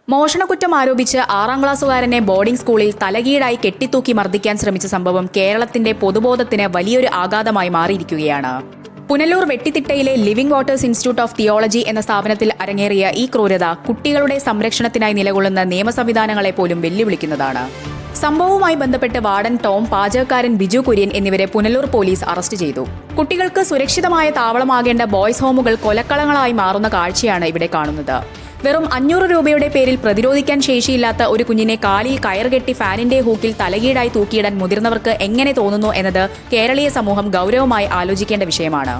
മോഷണക്കുറ്റം ആരോപിച്ച് 6ാം ക്ലാസ്സുകാരനെ ബോർഡിംഗ് സ്കൂളിൽ തലകീഴായി കെട്ടിത്തൂക്കി മർദ്ദിക്കാൻ ശ്രമിച്ച സംഭവം കേരളത്തിന്റെ പൊതുബോധത്തിന് വലിയൊരു ആഘാതമായി മാറിയിരിക്കുകയാണ്. പുനലൂർ വെട്ടിത്തിട്ടയിലെ Living Waters Institute of Theology എന്ന സ്ഥാപനത്തിൽ അരങ്ങേറിയ ഈ ക്രൂരത കുട്ടികളുടെ സംരക്ഷണത്തിനായി നിലകൊള്ളുന്ന നിയമസംവിധാനങ്ങളെ പോലും വെല്ലുവിളിക്കുന്നതാണ്. സംഭവവുമായി ബന്ധപ്പെട്ട് വാർഡൻ ടോം, പാചകക്കാരൻ ബിജു കുര്യൻ എന്നിവരെ പുനലൂർ പോലീസ് അറസ്റ്റ് ചെയ്തു. കുട്ടികൾക്ക് സുരക്ഷിതമായ താവളമാകേണ്ട ബോയ്സ് ഹോമുകൾ കൊലക്കളങ്ങളായി മാറുന്ന കാഴ്ചയാണ് ഇവിടെ കാണുന്നത്. വെറും 500 രൂപയുടെ പേരിൽ പ്രതിരോധിക്കാൻ ശേഷിയില്ലാത്ത ഒരു കുഞ്ഞിനെ കാലിൽ കയറുകെട്ടി ഫാനിന്റെ ഹൂക്കിൽ തലകീഴായി തൂക്കിയിടാൻ മുതിർന്നവർക്ക് എങ്ങനെ തോന്നുന്നു എന്നത് കേരളീയ സമൂഹം ഗൗരവമായി ആലോചിക്കേണ്ട വിഷയമാണ്.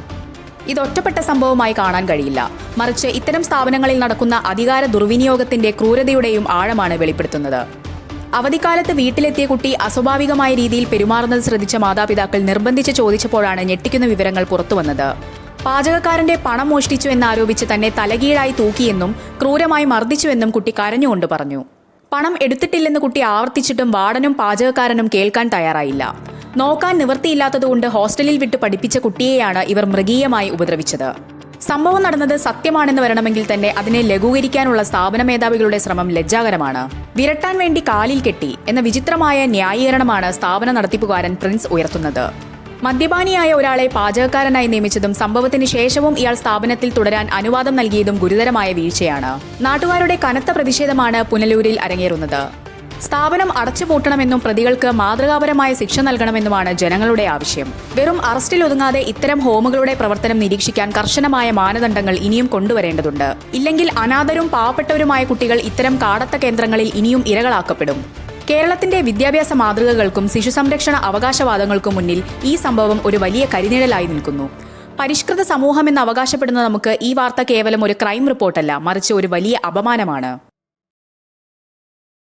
ഇതൊറ്റപ്പെട്ട സംഭവമായി കാണാൻ കഴിയില്ല. മറിച്ച് ഇത്തരം സ്ഥാപനങ്ങളിൽ നടക്കുന്ന അധികാര ദുർവിനിയോഗത്തിന്റെ ക്രൂരതയുടെയും ആഴമാണ് വെളിപ്പെടുത്തുന്നത്. അവധിക്കാലത്ത് വീട്ടിലെത്തിയ കുട്ടി അസ്വാഭാവികമായ രീതിയിൽ പെരുമാറുന്നത് ശ്രദ്ധിച്ച മാതാപിതാക്കൾ നിർബന്ധിച്ച് ചോദിച്ചപ്പോഴാണ് ഞെട്ടിക്കുന്ന വിവരങ്ങൾ പുറത്തുവന്നത്. പാചകക്കാരന്റെ പണം മോഷ്ടിച്ചു എന്നാരോപിച്ച് തന്നെ തലകീഴായി തൂക്കിയെന്നും ക്രൂരമായി മർദ്ദിച്ചുവെന്നും കുട്ടി കരഞ്ഞുകൊണ്ട് പറഞ്ഞു. പണം എടുത്തിട്ടില്ലെന്ന് കുട്ടി ആവർത്തിച്ചിട്ടും വാർഡനും പാചകക്കാരനും കേൾക്കാൻ തയ്യാറായില്ല. നോക്കാൻ നിവൃത്തിയില്ലാത്തതുകൊണ്ട് ഹോസ്റ്റലിൽ വിട്ട് പഠിപ്പിച്ച കുട്ടിയെയാണ് ഇവർ മൃഗീയമായി ഉപദ്രവിച്ചത്. സംഭവം നടന്നത് സത്യമാണെന്ന് വരണമെങ്കിൽ തന്നെ അതിനെ ലഘൂകരിക്കാനുള്ള സ്ഥാപന മേധാവികളുടെ ശ്രമം ലജ്ജാകരമാണ്. വിരട്ടാൻ വേണ്ടി കാലിൽ കെട്ടി എന്ന വിചിത്രമായ ന്യായീകരണമാണ് സ്ഥാപന നടത്തിപ്പുകാരൻ പ്രിൻസ് ഉയർത്തുന്നത്. മദ്യപാനിയായ ഒരാളെ പാചകക്കാരനായി നിയമിച്ചതും സംഭവത്തിന് ശേഷവും ഇയാൾ സ്ഥാപനത്തിൽ തുടരാൻ അനുവാദം നൽകിയതും ഗുരുതരമായ വീഴ്ചയാണ്. നാട്ടുകാരുടെ കനത്ത പ്രതിഷേധമാണ് പുനലൂരിൽ അരങ്ങേറുന്നത്. സ്ഥാപനം അടച്ചുപൂട്ടണമെന്നും പ്രതികൾക്ക് മാതൃകാപരമായ ശിക്ഷ നൽകണമെന്നുമാണ് ജനങ്ങളുടെ ആവശ്യം. വെറും അറസ്റ്റിൽ ഒതുങ്ങാതെ ഇത്തരം ഹോമുകളുടെ പ്രവർത്തനം നിരീക്ഷിക്കാൻ കർശനമായ മാനദണ്ഡങ്ങൾ ഇനിയും കൊണ്ടുവരേണ്ടതുണ്ട്. ഇല്ലെങ്കിൽ അനാഥരും പാവപ്പെട്ടവരുമായ കുട്ടികൾ ഇത്തരം കാടത്ത കേന്ദ്രങ്ങളിൽ ഇനിയും ഇരകളാക്കപ്പെടും. കേരളത്തിന്റെ വിദ്യാഭ്യാസ മാതൃകകൾക്കും ശിശുസംരക്ഷണ അവകാശവാദങ്ങൾക്കും മുന്നിൽ ഈ സംഭവം ഒരു വലിയ കരിനിഴലായി നിൽക്കുന്നു. പരിഷ്കൃത സമൂഹമെന്ന് അവകാശപ്പെടുന്ന നമുക്ക് ഈ വാർത്ത കേവലം ഒരു ക്രൈം റിപ്പോർട്ടല്ല, മറിച്ച് ഒരു വലിയ അപമാനമാണ്.